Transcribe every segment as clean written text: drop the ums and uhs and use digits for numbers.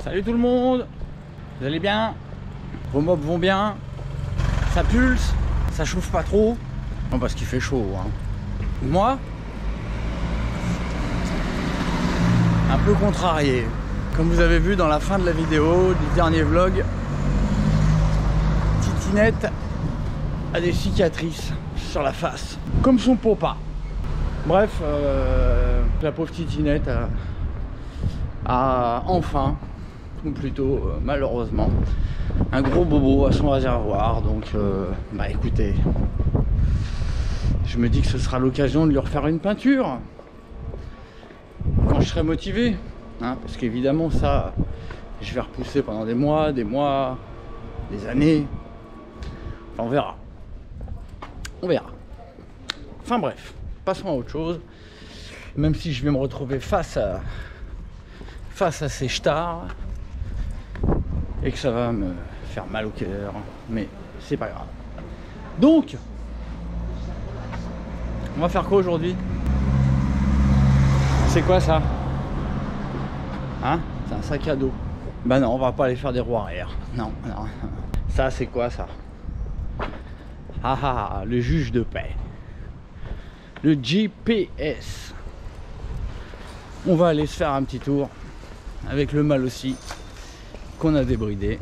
Salut tout le monde. Vous allez bien? Vos mobs vont bien? Ça pulse? Ça chauffe pas trop? Non, parce qu'il fait chaud, hein. Moi, un peu contrarié. Comme vous avez vu dans la fin de la vidéo du dernier vlog, Titinette a des cicatrices sur la face, comme son papa. Bref, la pauvre Titinette a enfin, ou plutôt malheureusement, un gros bobo à son réservoir. Donc bah écoutez, je me dis que ce sera l'occasion de lui refaire une peinture quand je serai motivé, hein, parce qu'évidemment ça je vais repousser pendant des mois, des années. Enfin, on verra. Enfin bref, passons à autre chose. Même si je vais me retrouver face à ces ch'tards et que ça va me faire mal au cœur, mais c'est pas grave. Donc on va faire quoi aujourd'hui? C'est quoi ça? Hein? C'est un sac à dos. Bah non, on va pas aller faire des roues arrière. Non, non. Ça c'est quoi ça? Ah ah, le juge de paix. Le GPS. On va aller se faire un petit tour avec le mal aussi qu'on a débridé.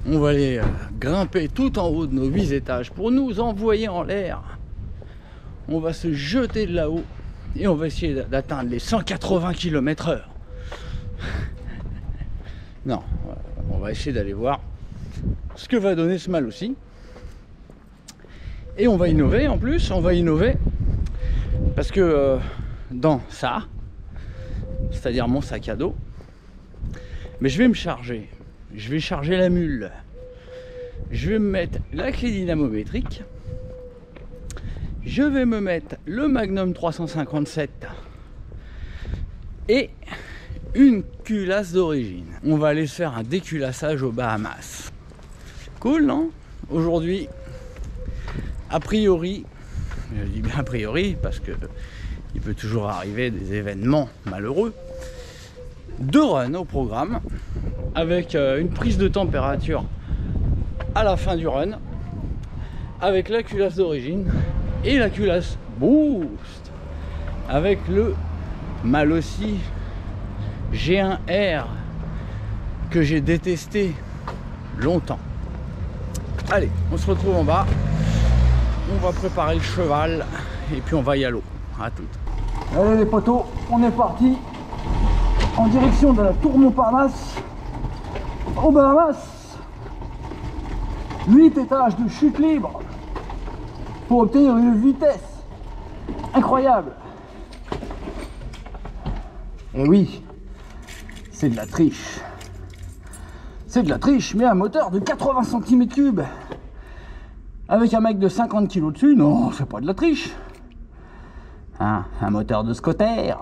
On va aller grimper tout en haut de nos 8 étages pour nous envoyer en l'air. On va se jeter de là-haut et on va essayer d'atteindre les 180 km/h. Non, on va essayer d'aller voir ce que va donner ce mal aussi. Et on va innover en plus, on va innover parce que dans ça, c'est-à-dire mon sac à dos, mais je vais me charger, je vais charger la mule, je vais me mettre la clé dynamométrique, je vais me mettre le Magnum 357 et une culasse d'origine. On va aller se faire un déculassage aux Bahamas. Cool, non? Aujourd'hui, a priori, je dis bien a priori parce que il peut toujours arriver des événements malheureux, 2 runs au programme avec une prise de température à la fin du run avec la culasse d'origine et la culasse boost avec le Malossi G1R que j'ai détesté longtemps. Allez, on se retrouve en bas, on va préparer le cheval et puis on va y aller. À toutes. Allez les potos, on est parti en direction de la Tour Montparnasse aux Bahamas. 8 étages de chute libre pour obtenir une vitesse incroyable. Et oui, c'est de la triche. C'est de la triche, mais un moteur de 80 cm3 avec un mec de 50 kg dessus, non, c'est pas de la triche. Hein, un moteur de Scotter,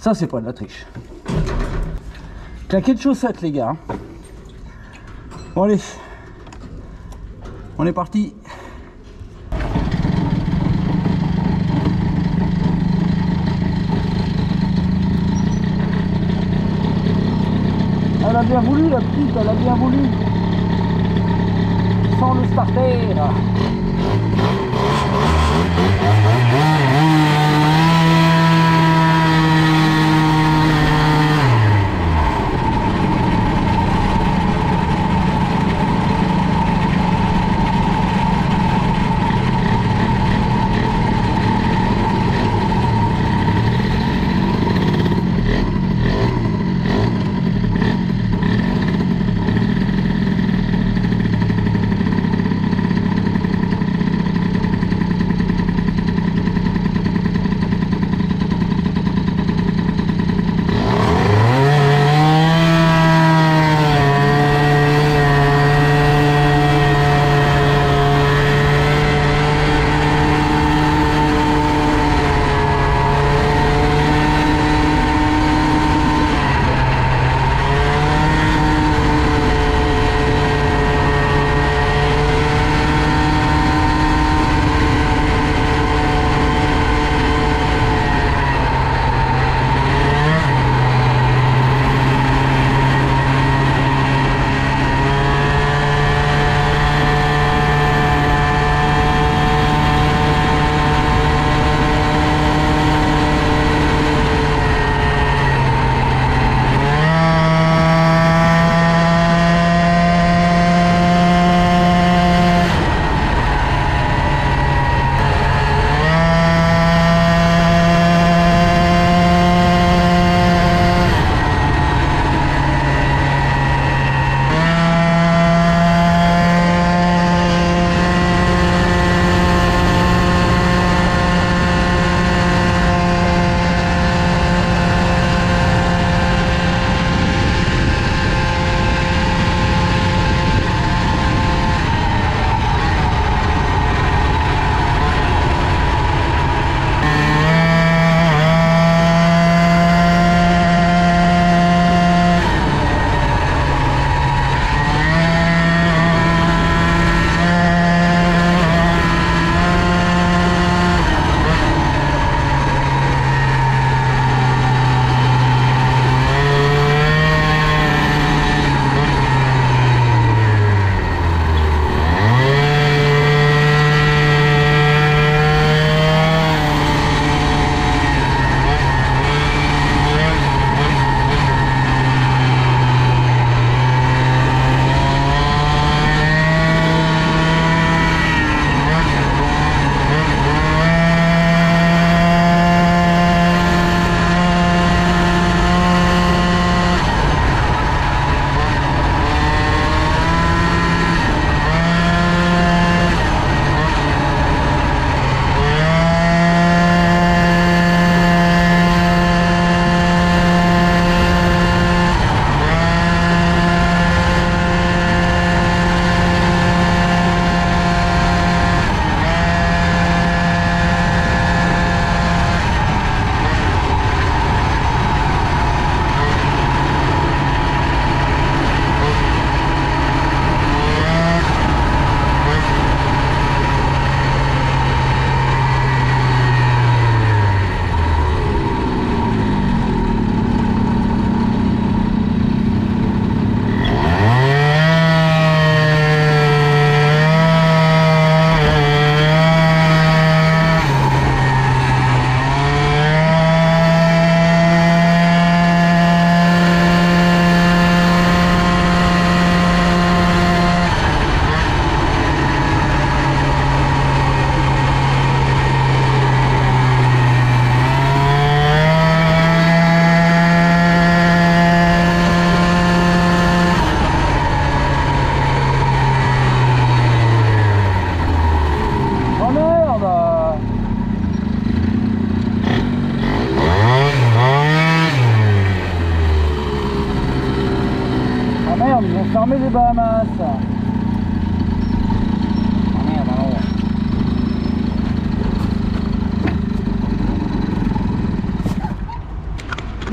ça c'est pas de la triche. Claquet de chaussettes les gars. Bon allez, on est parti. Elle a bien voulu la petite, elle a bien voulu. Sans le starter.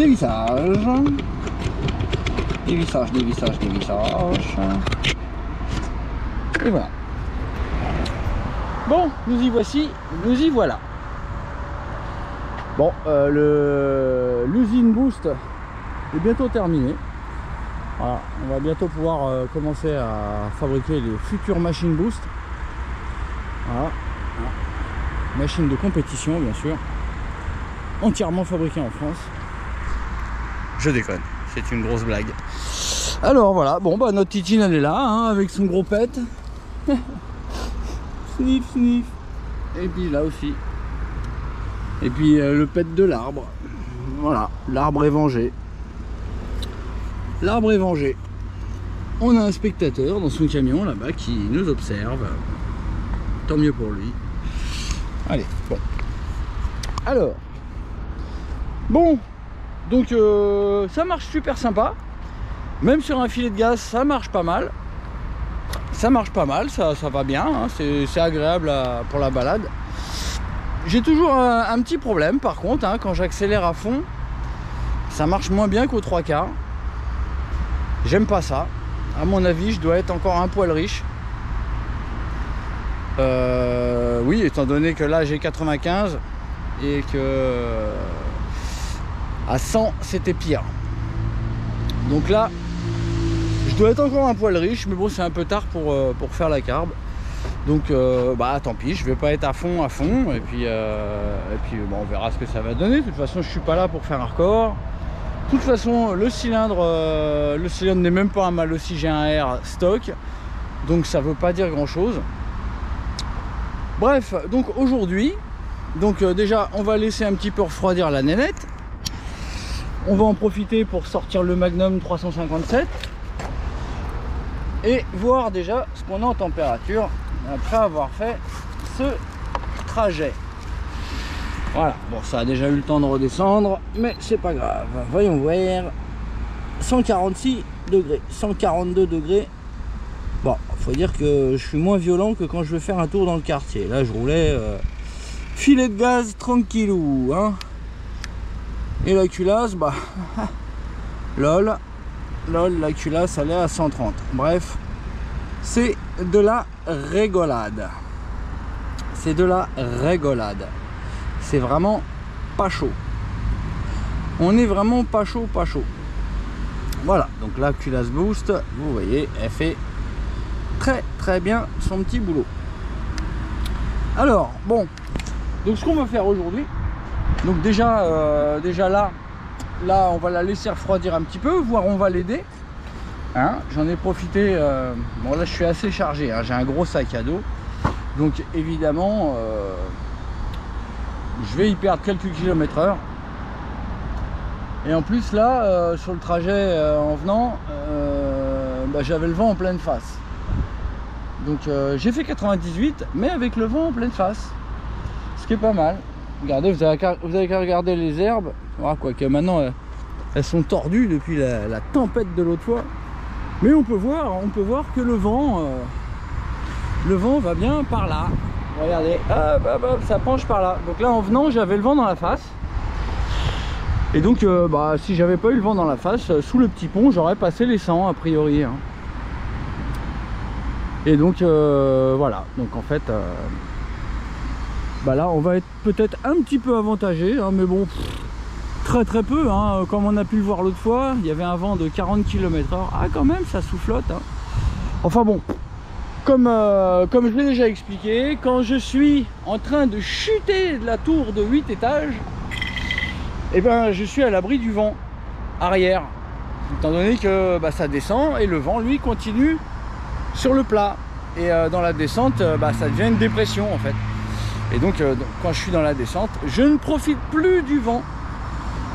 dévissage. Dévissage, dévissage, dévissage. Et voilà. Bon, nous y voici, nous y voilà. Bon, l'usine Boost est bientôt terminée. Voilà, on va bientôt pouvoir commencer à fabriquer les futures machines Boost. Voilà. Machine de compétition, bien sûr. Entièrement fabriquée en France. Je déconne, c'est une grosse blague. Alors voilà, bon bah notre Titine elle est là, hein, avec son gros pet. Sniff, sniff. Et puis là aussi. Et puis le pet de l'arbre. Voilà, l'arbre est vengé. L'arbre est vengé. On a un spectateur dans son camion là-bas qui nous observe. Tant mieux pour lui. Allez, bon. Alors. Bon. Donc ça marche super sympa. Même sur un filet de gaz, ça marche pas mal. Ça marche pas mal, ça va bien. Hein, c'est agréable pour la balade. J'ai toujours un petit problème par contre, hein, quand j'accélère à fond, ça marche moins bien qu'aux 3/4. J'aime pas ça. À mon avis, je dois être encore un poil riche. Oui, étant donné que là j'ai 95 et que à 100 c'était pire. Donc là, je dois être encore un poil riche, mais bon, c'est un peu tard pour faire la carbe. Donc bah tant pis, je vais pas être à fond et puis bon, on verra ce que ça va donner. De toute façon, je suis pas là pour faire un record. De toute façon, le cylindre n'est même pas un mal aussi, j'ai un air stock, donc ça veut pas dire grand chose. Bref, donc aujourd'hui, déjà on va laisser un petit peu refroidir la nénette. On va en profiter pour sortir le Magnum 357 et voir déjà ce qu'on a en température après avoir fait ce trajet. Voilà, bon, ça a déjà eu le temps de redescendre, mais c'est pas grave. Voyons voir. 146 degrés, 142 degrés. Bon, faut dire que je suis moins violent que quand je vais faire un tour dans le quartier. Là, je roulais filet de gaz tranquillou, hein. Et la culasse, bah, lol, la culasse, elle est à 130. Bref, c'est de la rigolade. C'est de la rigolade. C'est vraiment pas chaud. On est vraiment pas chaud, pas chaud. Voilà, donc la culasse Boost, vous voyez, elle fait très bien son petit boulot. Alors, bon, donc ce qu'on va faire aujourd'hui, donc déjà là, on va la laisser refroidir un petit peu, voire on va l'aider. Hein, j'en ai profité, bon là je suis assez chargé, hein, j'ai un gros sac à dos, donc évidemment je vais y perdre quelques km/h. Et en plus là, sur le trajet en venant, bah, j'avais le vent en pleine face. Donc j'ai fait 98, mais avec le vent en pleine face, ce qui est pas mal. Regardez, vous avez qu'à regarder les herbes. Voilà, quoique maintenant elles sont tordues depuis la tempête de l'autre fois. Mais on peut voir que le vent va bien par là. Regardez, hop, ça penche par là. Donc là en venant, j'avais le vent dans la face. Et donc bah, si j'avais pas eu le vent dans la face, sous le petit pont, j'aurais passé les 100 a priori. Hein. Et donc voilà, donc en fait bah là on va être peut-être un petit peu avantagé, hein, mais bon, très peu, hein, comme on a pu le voir l'autre fois, il y avait un vent de 40 km/h, ah quand même ça soufflote, hein. Enfin bon, comme je l'ai déjà expliqué, quand je suis en train de chuter de la tour de 8 étages, et ben je suis à l'abri du vent arrière, étant donné que bah, ça descend et le vent lui continue sur le plat, et dans la descente bah, ça devient une dépression en fait. Et donc quand je suis dans la descente, je ne profite plus du vent.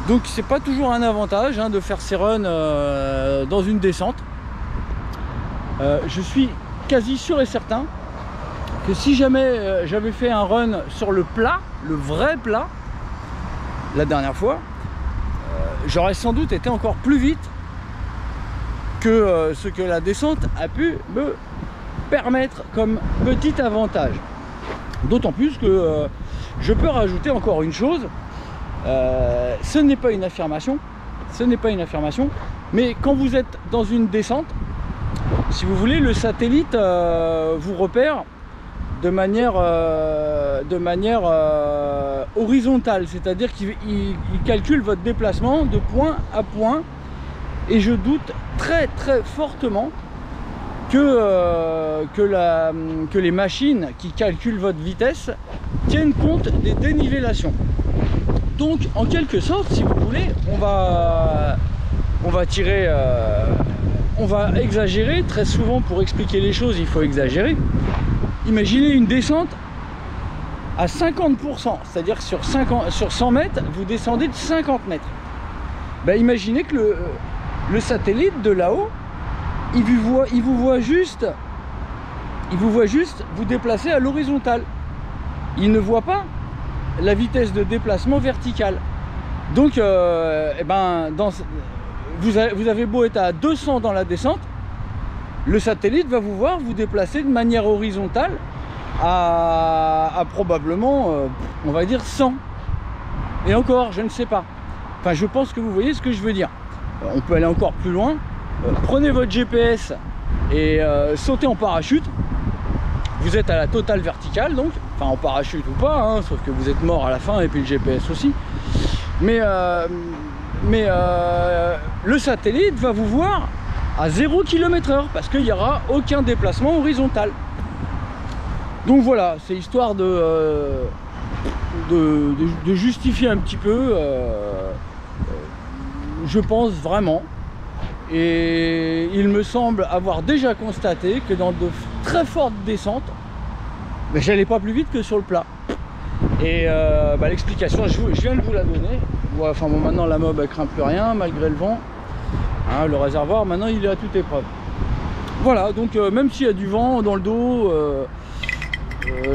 Donc c'est pas toujours un avantage, hein, de faire ses runs dans une descente. Je suis quasi sûr et certain que si jamais j'avais fait un run sur le plat, le vrai plat, la dernière fois, j'aurais sans doute été encore plus vite que ce que la descente a pu me permettre comme petit avantage. D'autant plus que je peux rajouter encore une chose, ce n'est pas une affirmation, ce n'est pas une affirmation, mais quand vous êtes dans une descente, si vous voulez, le satellite vous repère de manière horizontale, c'est-à-dire qu'il calcule votre déplacement de point à point, et je doute très fortement que les machines qui calculent votre vitesse tiennent compte des dénivellations. Donc en quelque sorte, si vous voulez, on va tirer, on va exagérer. Très souvent, pour expliquer les choses, il faut exagérer. Imaginez une descente à 50%, c'est-à-dire que sur 100 mètres, vous descendez de 50 mètres. Ben, imaginez que le satellite de là-haut, il vous voit juste vous déplacer à l'horizontale. Il ne voit pas la vitesse de déplacement verticale. Donc eh ben, vous avez beau être à 200 dans la descente, le satellite va vous voir vous déplacer de manière horizontale à probablement on va dire 100. Et encore, je ne sais pas. Enfin, je pense que vous voyez ce que je veux dire. On peut aller encore plus loin. Prenez votre GPS et sautez en parachute. Vous êtes à la totale verticale, donc, enfin en parachute ou pas, hein, sauf que vous êtes mort à la fin, et puis le GPS aussi. Mais le satellite va vous voir à 0 km/h parce qu'il n'y aura aucun déplacement horizontal. Donc voilà, c'est histoire de justifier un petit peu, je pense vraiment. Et il me semble avoir déjà constaté que dans de très fortes descentes, j'allais pas plus vite que sur le plat. Et l'explication, je viens de vous la donner. Ouais, enfin bon, maintenant la mob elle craint plus rien malgré le vent. Hein, le réservoir maintenant il est à toute épreuve. Voilà, donc même s'il y a du vent dans le dos,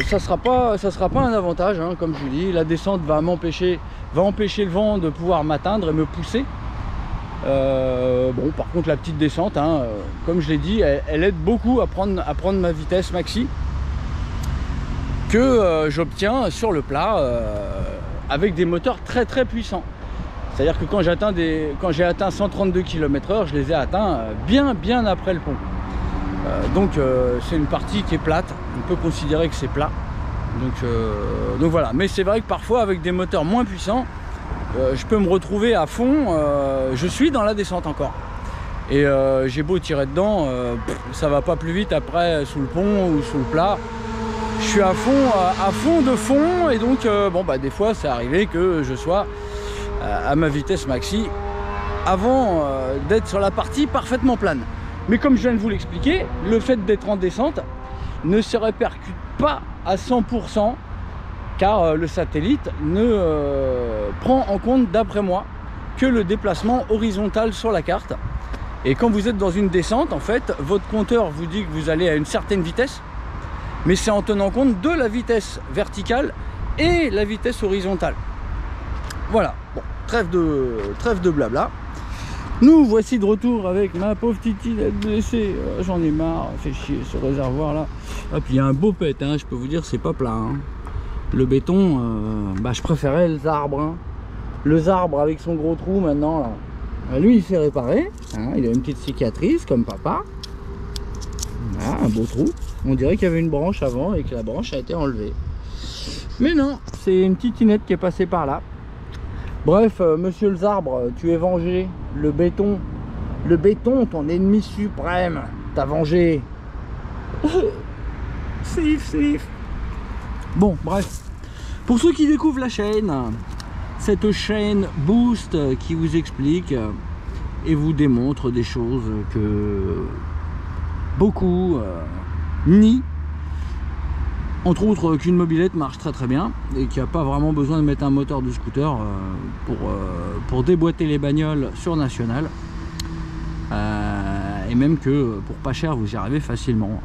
ça sera pas un avantage, hein, comme je vous dis. La descente va empêcher le vent de pouvoir m'atteindre et me pousser. Bon, par contre la petite descente, hein, comme je l'ai dit, elle aide beaucoup à prendre ma vitesse maxi que j'obtiens sur le plat avec des moteurs très puissants. C'est à dire que quand j'ai atteint 132 km/h, je les ai atteints bien après le pont. Donc c'est une partie qui est plate, on peut considérer que c'est plat. Donc voilà, mais c'est vrai que parfois avec des moteurs moins puissants, je peux me retrouver à fond, je suis dans la descente encore. Et j'ai beau tirer dedans, ça va pas plus vite après sous le pont ou sous le plat. Je suis à fond de fond, et donc bon bah des fois c'est arrivé que je sois à ma vitesse maxi avant d'être sur la partie parfaitement plane. Mais comme je viens de vous l'expliquer, le fait d'être en descente ne se répercute pas à 100%, car le satellite ne prend en compte, d'après moi, que le déplacement horizontal sur la carte. Et quand vous êtes dans une descente, en fait, votre compteur vous dit que vous allez à une certaine vitesse, mais c'est en tenant compte de la vitesse verticale et la vitesse horizontale. Voilà, bon, trêve de blabla. Nous voici de retour avec ma pauvre titinette blessée. J'en ai marre, fait chier ce réservoir là. Ah, puis il y a un beau pet, hein, je peux vous dire, c'est pas plat. Hein. Le béton, je préférais le zarbre. Hein. Le zarbre avec son gros trou maintenant là. Lui il s'est réparé, hein, il a une petite cicatrice comme papa. Voilà, un beau trou. On dirait qu'il y avait une branche avant et que la branche a été enlevée. Mais non, c'est une petite tinette qui est passée par là. Bref, monsieur le zarbre, tu es vengé. Le béton, ton ennemi suprême, t'as vengé. Sif. Bon, bref. Pour ceux qui découvrent la chaîne, cette chaîne Boost qui vous explique et vous démontre des choses que beaucoup nient. Entre autres qu'une mobilette marche très bien et qu'il n'y a pas vraiment besoin de mettre un moteur de scooter pour déboîter les bagnoles sur national. Et même que pour pas cher vous y arrivez facilement.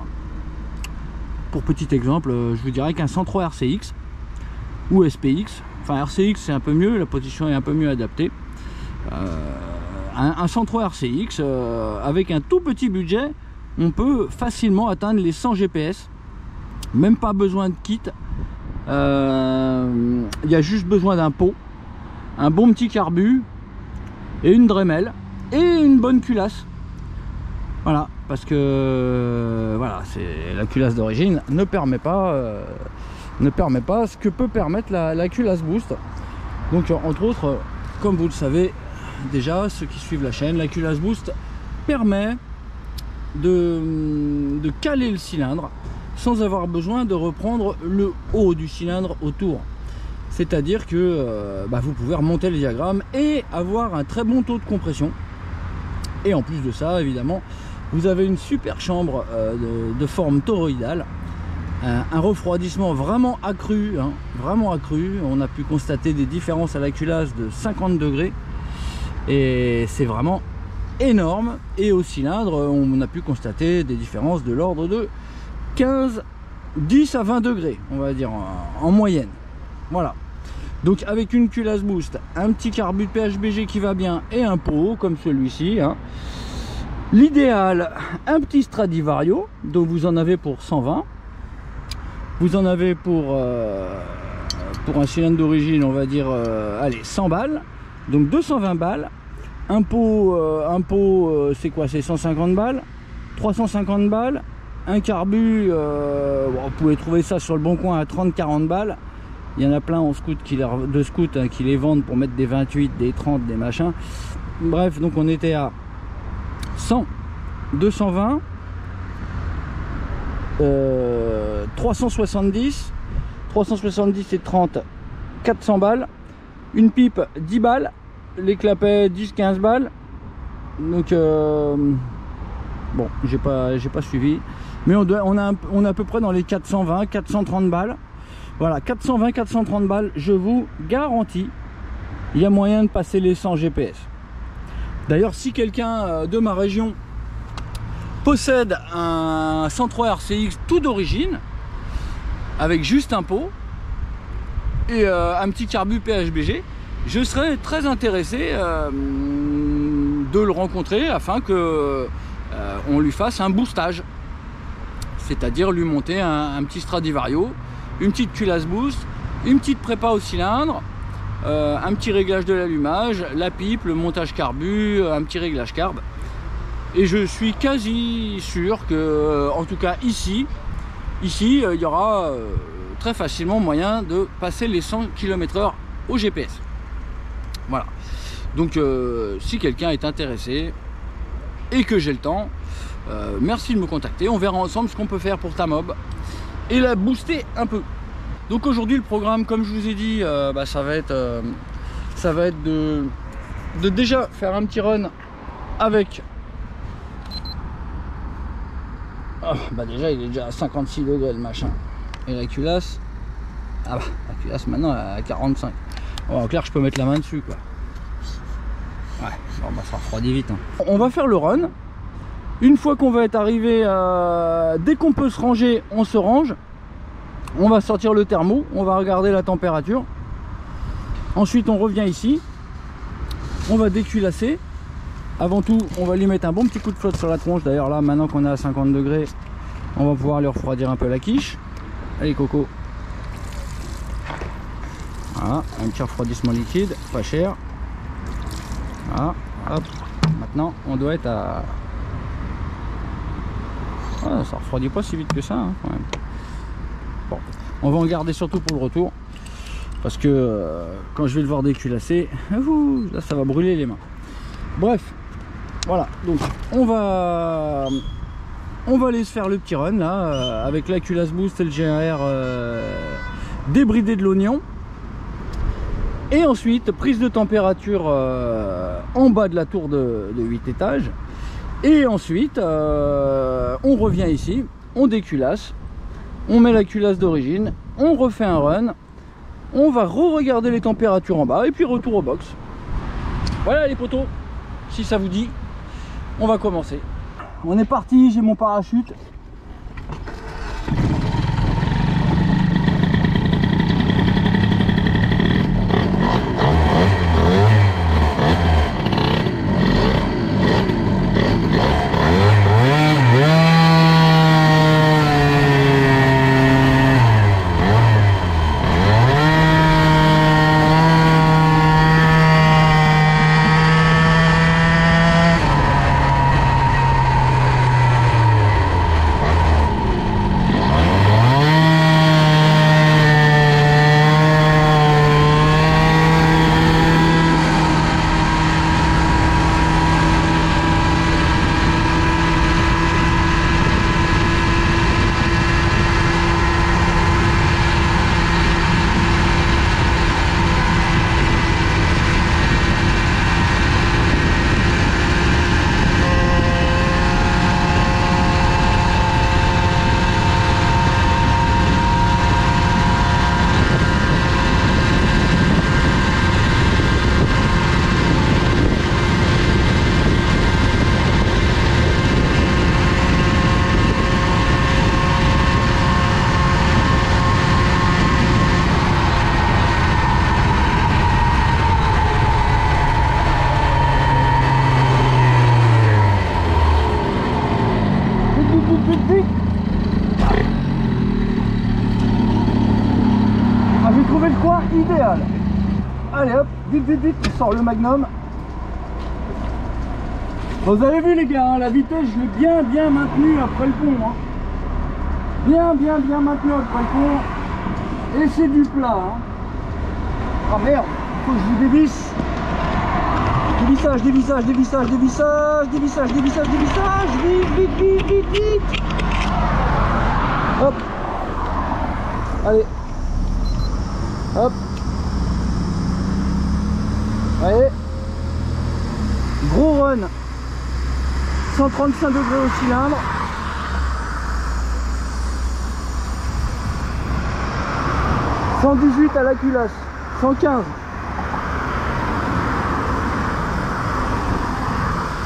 Pour petit exemple, je vous dirais qu'un 103 RCX ou SPX, enfin RCX c'est un peu mieux, la position est un peu mieux adaptée. Un 103 RCX avec un tout petit budget, on peut facilement atteindre les 100 GPS. Même pas besoin de kit, il y a juste besoin d'un pot, un bon petit carbu et une Dremel et une bonne culasse. Voilà, parce que voilà, c'est la culasse d'origine ne permet pas ce que peut permettre la culasse Boost. Donc entre autres, comme vous le savez déjà, ceux qui suivent la chaîne, la culasse Boost permet de caler le cylindre sans avoir besoin de reprendre le haut du cylindre autour. C'est-à-dire que vous pouvez remonter le diagramme et avoir un très bon taux de compression. Et en plus de ça, évidemment, vous avez une super chambre de forme toroïdale, un refroidissement vraiment accru, hein, vraiment accru. On a pu constater des différences à la culasse de 50 degrés et c'est vraiment énorme. Et au cylindre, on a pu constater des différences de l'ordre de 10 à 20 degrés, on va dire en moyenne. Voilà. Donc avec une culasse Boost, un petit carbu de PHBG qui va bien et un pot comme celui-ci, hein. L'idéal, un petit Stradivario, donc vous en avez pour 120. Vous en avez pour un cylindre d'origine, on va dire, allez, 100 balles. Donc 220 balles. Un pot c'est quoi? C'est 150 balles. 350 balles. Un carbu, vous pouvez trouver ça sur le bon coin à 30-40 balles. Il y en a plein en scout de scouts hein, qui les vendent pour mettre des 28, des 30, des machins. Bref, donc on était à 100, 220, 370 et 30, 400 balles, une pipe 10 balles, les clapets 10-15 balles. Donc bon, j'ai pas suivi, mais on est à peu près dans les 420, 430 balles. Voilà, 420, 430 balles, je vous garantis, il y a moyen de passer les 100 GPS. D'ailleurs, si quelqu'un de ma région possède un 103 RCX tout d'origine, avec juste un pot et un petit carbu PHBG, je serais très intéressé de le rencontrer afin que on lui fasse un boostage, c'est-à-dire lui monter un petit Stradivario, une petite culasse Boost, une petite prépa au cylindre, un petit réglage de l'allumage, la pipe, le montage carbu, un petit réglage carb. Et je suis quasi sûr que, en tout cas ici, il y aura très facilement moyen de passer les 100 km/h au GPS. Voilà. Donc si quelqu'un est intéressé et que j'ai le temps, merci de me contacter. On verra ensemble ce qu'on peut faire pour ta mob et la booster un peu. Donc aujourd'hui le programme, comme je vous ai dit, ça va être de déjà faire un petit run avec déjà il est déjà à 56 degrés le machin, et la culasse, la culasse maintenant à 45. Bon, en clair je peux mettre la main dessus quoi. Ouais, bon, ça refroidit vite hein. On va faire le run. Une fois qu'on va être arrivé, dès qu'on peut se ranger, on se range. On va sortir le thermo, on va regarder la température. Ensuite on revient ici, on va déculasser. Avant tout, on va lui mettre un bon petit coup de flotte sur la tronche. D'ailleurs là, maintenant qu'on est à 50 degrés, on va pouvoir lui refroidir un peu la quiche. Allez Coco. Voilà, un petit refroidissement liquide, pas cher. Voilà, hop. Maintenant on doit être à... Ah, ça refroidit pas si vite que ça hein, quand même. Bon, on va en garder surtout pour le retour. Parce que quand je vais le voir déculasser, là ça va brûler les mains. Bref, voilà, donc on va aller se faire le petit run là, avec la culasse Boost et le GR débridé de l'oignon. Et ensuite, prise de température en bas de la tour de 8 étages. Et ensuite, on revient ici, on déculasse, on met la culasse d'origine, on refait un run. On va re-regarder les températures en bas et puis retour au box. Voilà les potos, si ça vous dit, on va commencer. On est parti, j'ai mon parachute. trouvé le coin idéal. Allez hop, vite, vite, vite, on sort le Magnum. Vous avez vu les gars, hein, la vitesse je l'ai bien maintenue après le pont. Hein. Bien maintenue après le pont. Et c'est du plat. Hein. Ah merde, faut que je vous dévisse. Dévissage, dévissage, dévissage, dévissage, dévissage, dévissage, dévissage. Vite, vite, vite, vite, vite. Hop. Allez. Hop. Allez. Gros run. 135 degrés au cylindre. « 118 à la culasse, 115.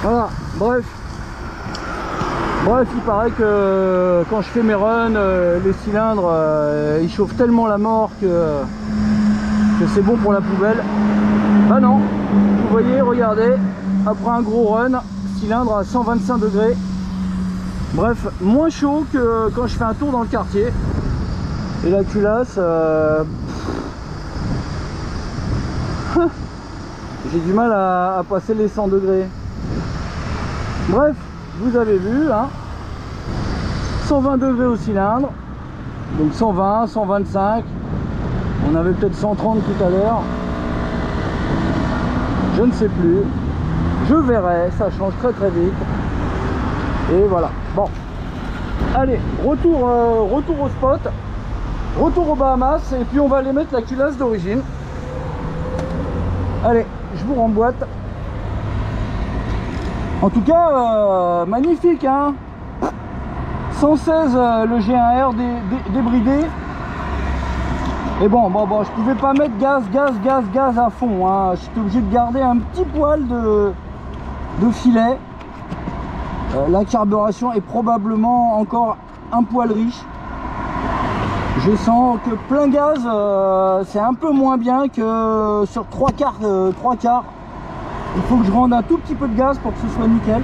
Voilà, bref, il paraît que quand je fais mes runs, les cylindres, ils chauffent tellement la mort que c'est bon pour la poubelle. Bah non, vous voyez, regardez, après un gros run, cylindre à 125 degrés. Bref, moins chaud que quand je fais un tour dans le quartier. Et la culasse, j'ai du mal à passer les 100 degrés. Bref, vous avez vu, hein, 120 degrés au cylindre, donc 120, 125, on avait peut-être 130 tout à l'heure, je ne sais plus, je verrai, ça change très vite, et voilà. Bon, allez, retour au spot. Retour aux Bahamas et puis on va aller mettre la culasse d'origine. Allez, je vous remboîte. En tout cas, magnifique hein. 116 le G1R débridé. Et bon, je pouvais pas mettre gaz à fond. Hein. J'étais obligé de garder un petit poil de filet. La carburation est probablement encore un poil riche. Je sens que plein gaz, c'est un peu moins bien que sur 3 quarts. Il faut que je rende un tout petit peu de gaz pour que ce soit nickel.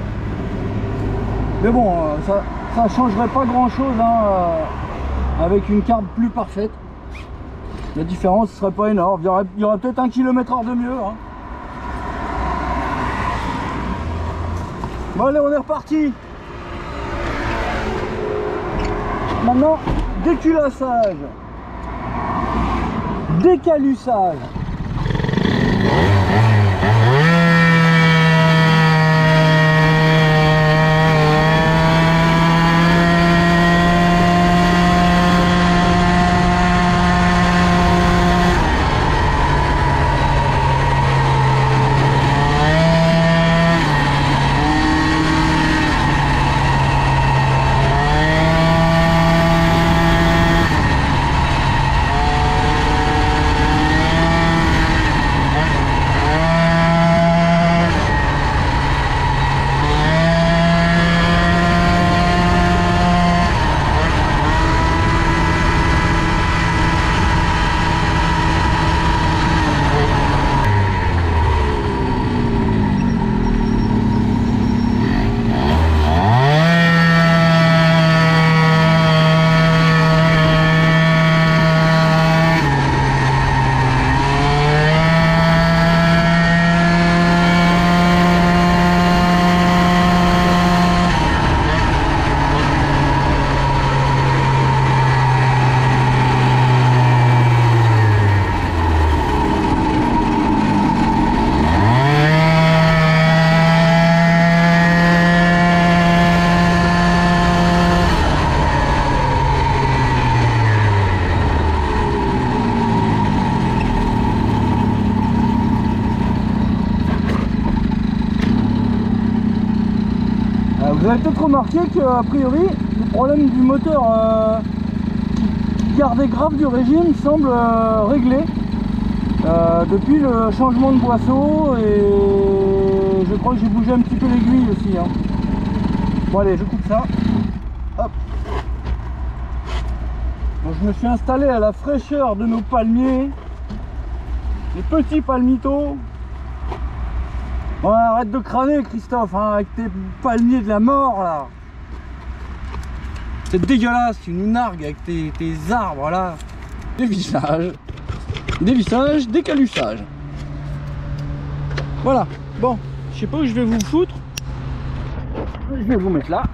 Mais bon, ça ne changerait pas grand chose hein, avec une carbe plus parfaite. La différence ne serait pas énorme. Il y aurait peut-être 1 km/h de mieux. Hein. Bon allez, on est reparti. Maintenant, déculassage, décalussage. Vous avez peut-être remarqué qu'a priori le problème du moteur qui gardait grave du régime semble réglé depuis le changement de boisseau, et je crois que j'ai bougé un petit peu l'aiguille aussi hein. Bon allez, je coupe ça. Hop. Donc, je me suis installé à la fraîcheur de nos palmiers, les petits palmitos. Bon, arrête de crâner Christophe hein, avec tes palmiers de la mort là. C'est dégueulasse, tu nous nargues avec tes arbres là. Dévissage. dévissage, décalussage. Voilà. Bon, je sais pas où je vais vous foutre. Je vais vous mettre là.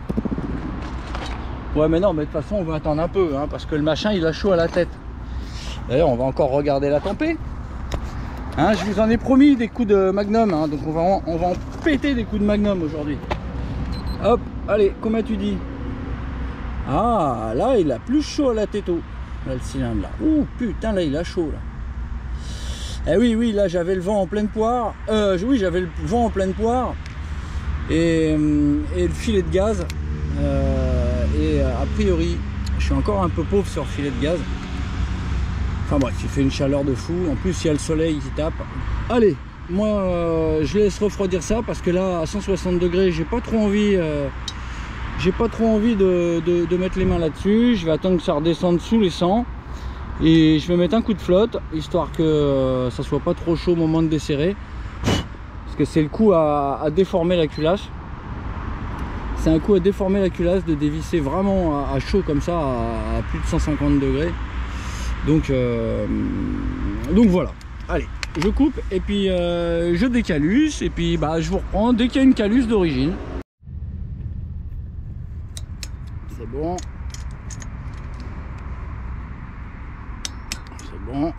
Ouais, mais non, mais de toute façon on va attendre un peu, hein, parce que le machin il a chaud à la tête. D'ailleurs on va encore regarder la tempée. Hein, je vous en ai promis des coups de magnum, hein, donc on va en péter des coups de magnum aujourd'hui. Hop, allez, comment tu dis? Ah, là il a plus chaud à la tête, là le cylindre là. Ouh putain, là il a chaud là. Eh oui, oui, là j'avais le vent en pleine poire. Oui, j'avais le vent en pleine poire et le filet de gaz. A priori, je suis encore un peu pauvre sur le filet de gaz. Enfin bref, il fait une chaleur de fou. En plus, il y a le soleil qui tape. Allez, moi, je laisse refroidir ça parce que là, à 160 degrés, j'ai pas trop envie. J'ai pas trop envie de mettre les mains là-dessus. Je vais attendre que ça redescende sous les 100 et je vais mettre un coup de flotte histoire que ça soit pas trop chaud au moment de desserrer, parce que c'est le coup à déformer la culasse. C'est un coup à déformer la culasse de dévisser vraiment à chaud comme ça, à plus de 150 degrés. Donc voilà. Allez, je coupe et puis je décalusse et puis bah, je vous reprends dès qu'il y a une calus d'origine. C'est bon. C'est bon.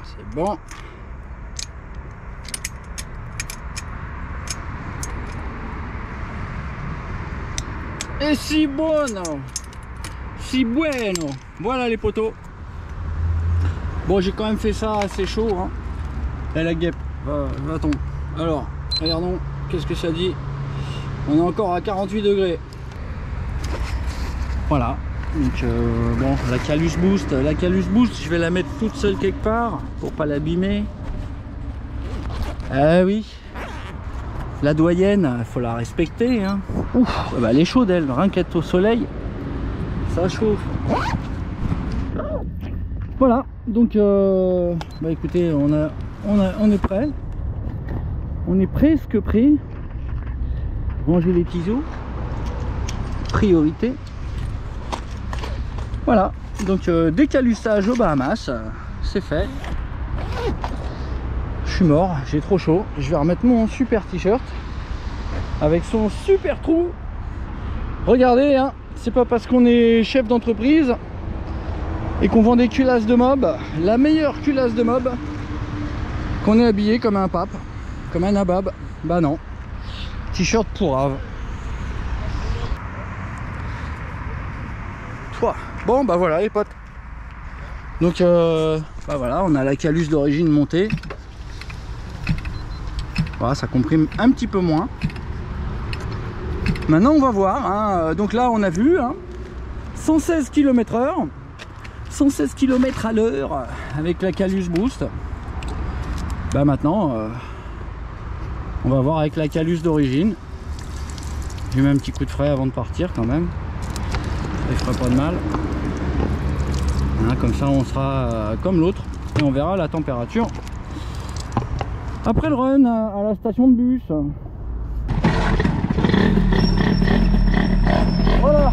C'est bon. Et si bueno, si bueno. Voilà les poteaux. Bon, j'ai quand même fait ça assez chaud, hein. Et la guêpe, va-t-on. Alors, regardons, qu'est-ce que ça dit? On est encore à 48 degrés. Voilà. Donc bon, la Calus Boost, je vais la mettre toute seule quelque part pour pas l'abîmer. Ah oui. La doyenne, il faut la respecter, hein. Ouf, bah elle est chaude elle, rien qu'être au soleil, ça chauffe. Voilà, donc bah écoutez, on est prêt. On est presque prêt. Ranger les tisos. Priorité. Voilà, donc décalussage aux Bahamas, c'est fait. Je suis mort, j'ai trop chaud. Je vais remettre mon super t-shirt avec son super trou. Regardez, hein, c'est pas parce qu'on est chef d'entreprise et qu'on vend des culasses de mob, la meilleure culasse de mob, qu'on est habillé comme un pape, comme un nabab. Bah non, t-shirt pourrave. Bon bah voilà les potes. Donc bah voilà, on a la calus d'origine montée. Voilà, ça comprime un petit peu moins. Maintenant on va voir, hein. Donc là on a vu, hein, 116 km/h, 116 km à l'heure avec la Calus Boost. Bah maintenant on va voir avec la Calus d'origine. J'ai mis un petit coup de frais avant de partir quand même, ça ne fera pas de mal, hein, comme ça on sera comme l'autre et on verra la température après le run à la station de bus. Voilà.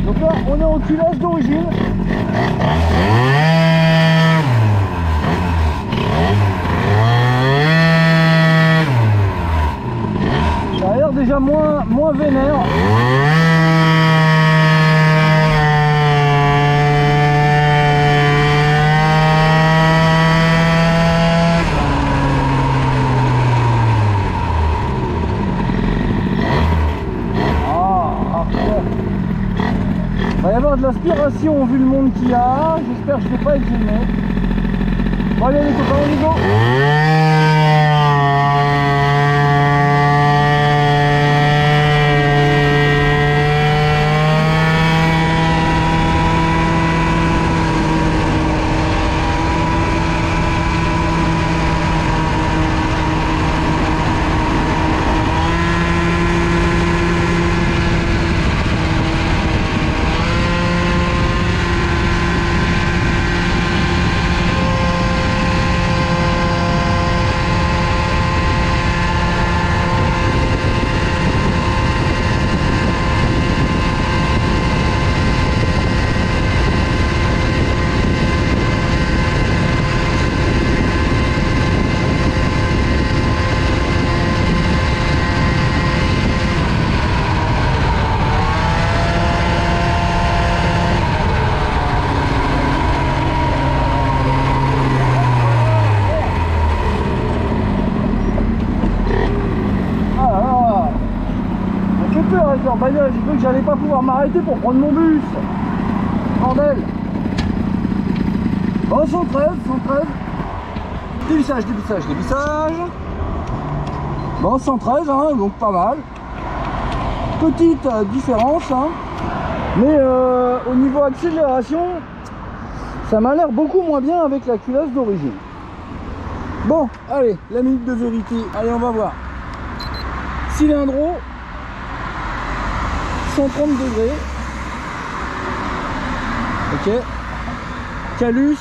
Donc là on est en culasse d'origine. Ça a l'air déjà moins vénère. Il va y avoir de l'aspiration vu le monde qu'il y a. J'espère que je ne vais pas être gêné. Bon allez les copains, on y go. que j'allais pas pouvoir m'arrêter pour prendre mon bus. Bordel. Bon, 113. Dévissage. Bon, 113, hein, donc pas mal. Petite différence, hein. Mais au niveau accélération, ça m'a l'air beaucoup moins bien avec la culasse d'origine. Bon, allez, la minute de vérité. Allez, on va voir. Cylindro, 130 degrés. Ok. Calus,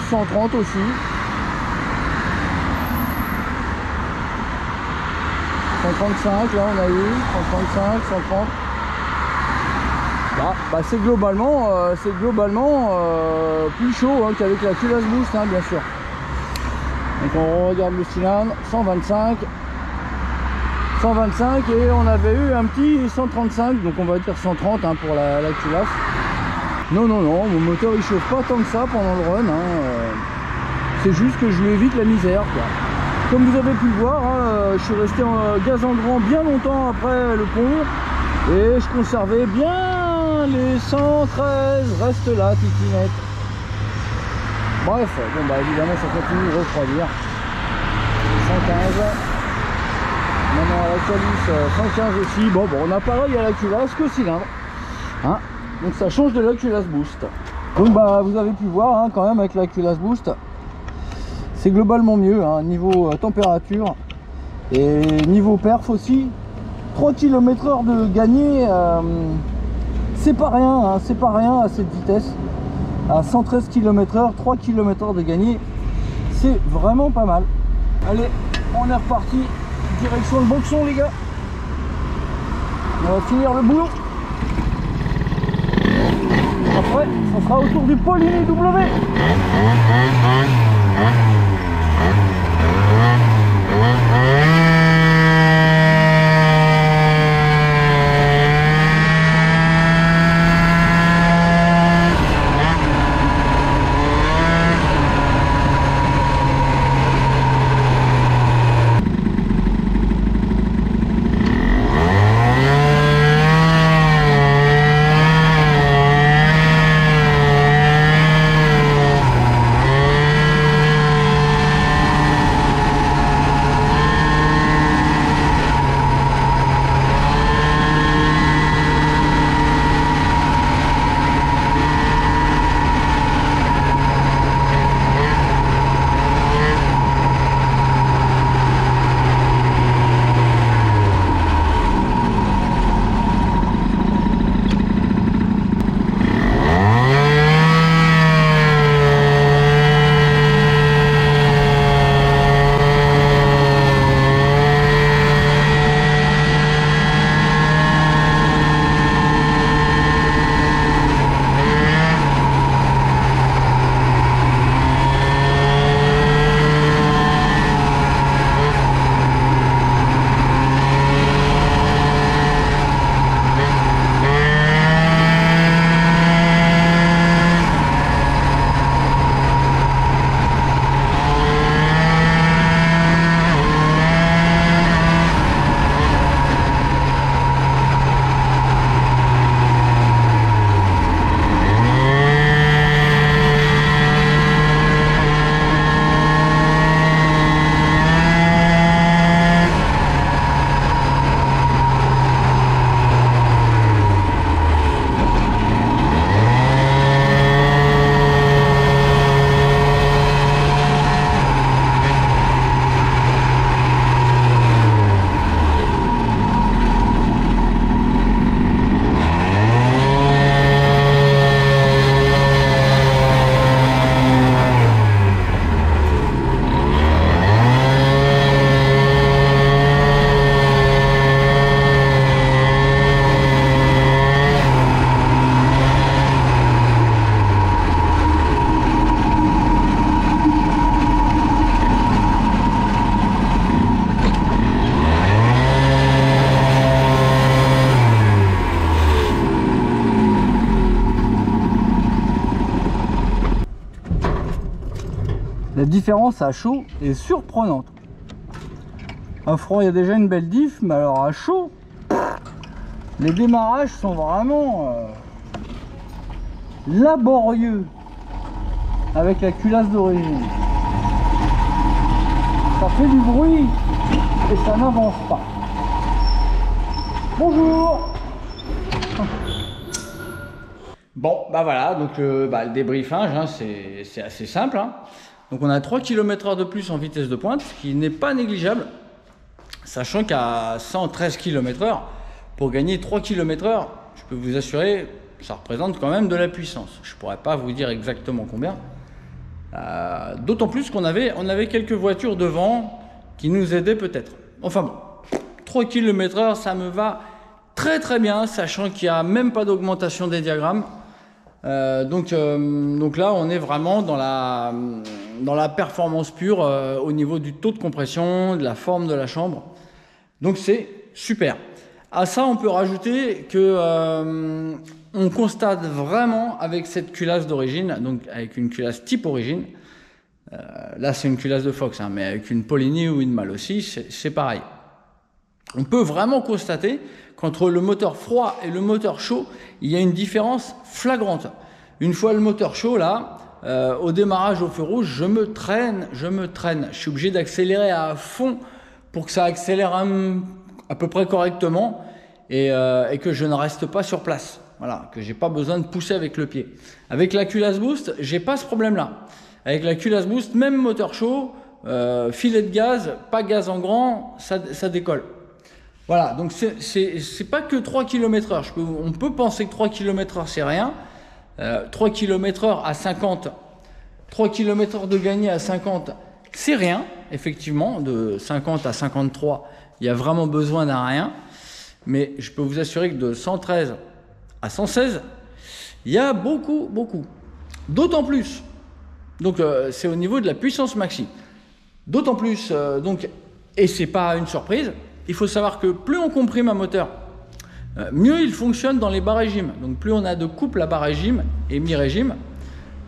130 aussi. 135, là on a eu 135, 130. Bah c'est globalement plus chaud hein, qu'avec la culasse boost, hein, bien sûr. Donc on regarde le cylindre, 125 et on avait eu un petit 135, donc on va dire 130 hein, pour la culasse. Non, mon moteur il chauffe pas tant que ça pendant le run, hein. C'est juste que je lui évite la misère, quoi. Comme vous avez pu le voir, hein, je suis resté en gaz en grand bien longtemps après le pont et je conservais bien les 113, reste là, titinette. Bref, bon bah évidemment ça continue de refroidir. 115. Maintenant à la calice 115 aussi. Bon, on a pareil à la culasse que cylindre. Hein, donc ça change de la culasse boost. Donc bah vous avez pu voir hein, quand même avec la culasse boost. C'est globalement mieux, hein, niveau température et niveau perf aussi. 3 km/h de gagné, c'est pas rien, hein, c'est pas rien à cette vitesse. À 113 km/h, 3 km/h de gagné, c'est vraiment pas mal. Allez, on est reparti, direction le boxon les gars. On va finir le boulot. Après, ça sera autour du Pauligny W. La différence à chaud est surprenante. À froid, il y a déjà une belle diff, mais alors à chaud, les démarrages sont vraiment laborieux avec la culasse d'origine. Ça fait du bruit et ça n'avance pas. Bonjour. Bon, bah voilà, donc le débriefage, hein, c'est assez simple. Hein. Donc on a 3 km/h de plus en vitesse de pointe, ce qui n'est pas négligeable, sachant qu'à 113 km/h, pour gagner 3 km/h, je peux vous assurer, ça représente quand même de la puissance. Je ne pourrais pas vous dire exactement combien. D'autant plus qu'on avait quelques voitures devant qui nous aidaient peut-être. Enfin bon, 3 km/h, ça me va très très bien, sachant qu'il n'y a même pas d'augmentation des diagrammes. Donc là, on est vraiment dans la performance pure au niveau du taux de compression, de la forme de la chambre. Donc c'est super. À ça, on peut rajouter que on constate vraiment avec cette culasse d'origine, donc avec une culasse type origine, là c'est une culasse de Fox, hein, mais avec une Polini ou une Mal aussi, c'est pareil. On peut vraiment constater qu'entre le moteur froid et le moteur chaud, il y a une différence flagrante. Une fois le moteur chaud, là, au démarrage au feu rouge, je me traîne. Je suis obligé d'accélérer à fond pour que ça accélère à peu près correctement et que je ne reste pas sur place. Voilà, que j'ai pas besoin de pousser avec le pied. Avec la culasse boost, j'ai pas ce problème-là. Avec la culasse boost, même moteur chaud, filet de gaz, pas gaz en grand, ça décolle. Voilà, donc c'est pas que 3 km/h. On peut penser que 3 km/h c'est rien. 3 km/h à 50, 3 km/h de gagné à 50, c'est rien, effectivement. De 50 à 53, il y a vraiment besoin d'un rien. Mais je peux vous assurer que de 113 à 116, il y a beaucoup. D'autant plus, donc c'est au niveau de la puissance maxi. D'autant plus, et c'est pas une surprise, il faut savoir que plus on comprime un moteur, mieux il fonctionne dans les bas régimes. Donc plus on a de couple à bas régime et mi-régime.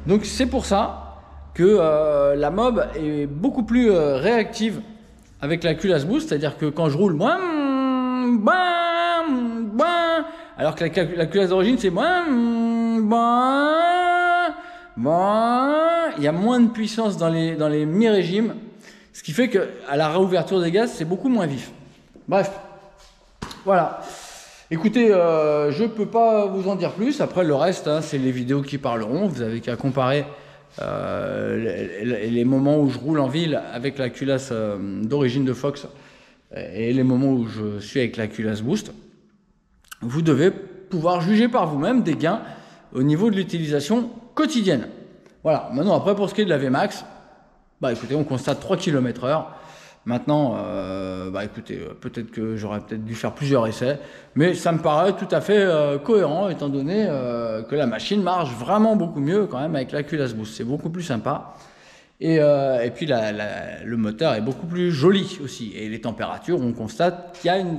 Donc c'est pour ça que la mob est beaucoup plus réactive avec la culasse boost. C'est-à-dire que quand je roule, alors que la culasse d'origine c'est il y a moins de puissance dans les mi-régimes. Ce qui fait qu'à la réouverture des gaz, c'est beaucoup moins vif. Bref, voilà. Écoutez, je ne peux pas vous en dire plus. Après, le reste, hein, c'est les vidéos qui parleront. Vous avez qu'à comparer les moments où je roule en ville avec la culasse d'origine de Fox et les moments où je suis avec la culasse boost. Vous devez pouvoir juger par vous-même des gains au niveau de l'utilisation quotidienne. Voilà. Maintenant, après, pour ce qui est de la VMAX, écoutez, on constate 3 km/h. Maintenant, écoutez, peut-être que j'aurais peut-être dû faire plusieurs essais, mais ça me paraît tout à fait cohérent, étant donné que la machine marche vraiment beaucoup mieux quand même avec la culasse boost. C'est beaucoup plus sympa. Et puis le moteur est beaucoup plus joli aussi. Et les températures, on constate qu'il y a une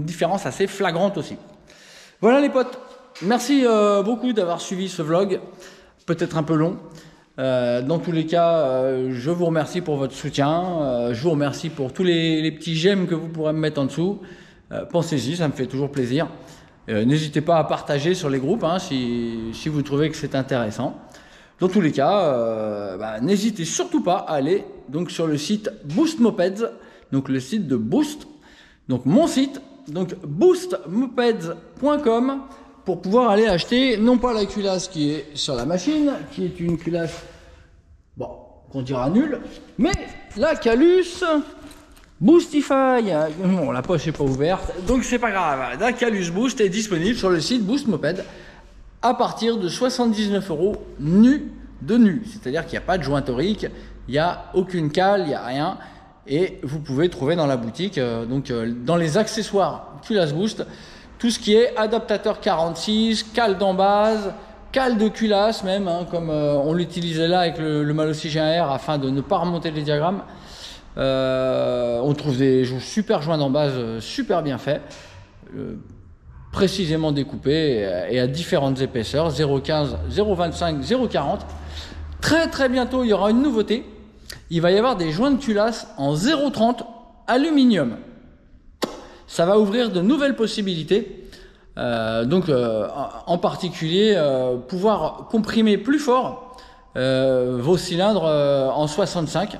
différence assez flagrante aussi. Voilà les potes, merci beaucoup d'avoir suivi ce vlog, peut-être un peu long. Dans tous les cas, je vous remercie pour votre soutien, je vous remercie pour tous les petits j'aime que vous pourrez me mettre en dessous. Pensez-y, ça me fait toujours plaisir. N'hésitez pas à partager sur les groupes hein, si vous trouvez que c'est intéressant. Dans tous les cas, n'hésitez surtout pas à aller donc, sur le site Boost Mopeds, donc le site de Boost, donc mon site, donc boostmopeds.com, pour pouvoir aller acheter non pas la culasse qui est sur la machine, qui est une culasse, qu'on dira nulle, mais la Calus Boostify. Bon, la poche n'est pas ouverte, donc c'est pas grave. La Calus Boost est disponible sur le site Boost Moped à partir de 79 € nu de nu. C'est-à-dire qu'il n'y a pas de joint torique, il n'y a aucune cale, il n'y a rien. Et vous pouvez trouver dans la boutique, dans les accessoires culasse Boost, tout ce qui est adaptateur 46, cale d'embase, cale de culasse même, hein, comme on l'utilisait là avec le Malossi G1R afin de ne pas remonter les diagrammes. On trouve des super joints d'embase super bien faits, précisément découpés et à différentes épaisseurs, 0,15, 0,25, 0,40. Très bientôt, il y aura une nouveauté. Il va y avoir des joints de culasse en 0,30 aluminium. Ça va ouvrir de nouvelles possibilités. En particulier, pouvoir comprimer plus fort vos cylindres en 65.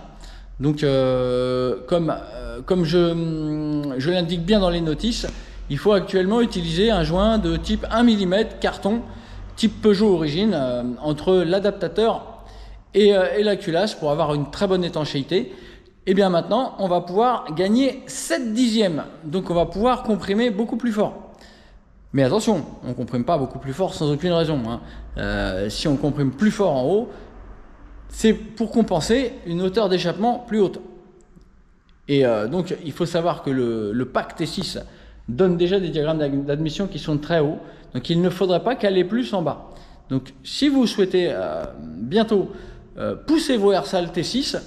Donc, comme je l'indique bien dans les notices, il faut actuellement utiliser un joint de type 1 mm carton, type Peugeot origine, entre l'adaptateur et la culasse pour avoir une très bonne étanchéité. Et bien maintenant, on va pouvoir gagner 7 dixièmes. Donc on va pouvoir comprimer beaucoup plus fort. Mais attention, on ne comprime pas beaucoup plus fort sans aucune raison, hein. Si on comprime plus fort en haut, c'est pour compenser une hauteur d'échappement plus haute. Et donc il faut savoir que le pack T6 donne déjà des diagrammes d'admission qui sont très hauts. Donc il ne faudrait pas caler plus en bas. Donc si vous souhaitez bientôt pousser vos Airsal T6,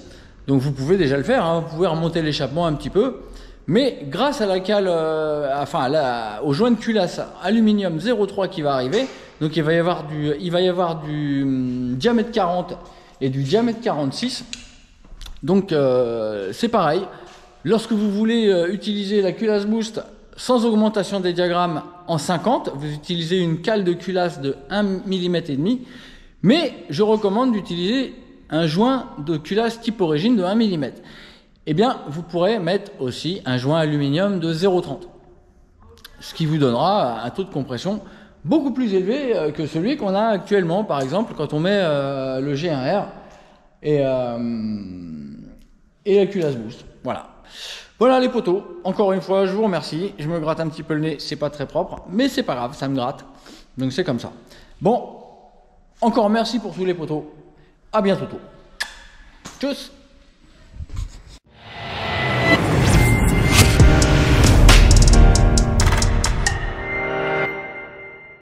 donc vous pouvez déjà le faire, hein, vous pouvez remonter l'échappement un petit peu. Mais grâce à la cale, au joint de culasse aluminium 0,3 qui va arriver, donc il va y avoir du diamètre 40 et du diamètre 46. Donc c'est pareil. Lorsque vous voulez utiliser la culasse boost sans augmentation des diagrammes en 50, vous utilisez une cale de culasse de 1,5 mm. Mais je recommande d'utiliser un joint de culasse type origine de 1 mm. Eh bien, vous pourrez mettre aussi un joint aluminium de 0,30. Ce qui vous donnera un taux de compression beaucoup plus élevé que celui qu'on a actuellement. Par exemple, quand on met le G1R et la culasse boost. Voilà. Voilà les poteaux. Encore une fois, je vous remercie. Je me gratte un petit peu le nez. C'est pas très propre, mais c'est pas grave, ça me gratte. Donc c'est comme ça. Bon, encore merci pour tous les poteaux. À bientôt. Tchuss.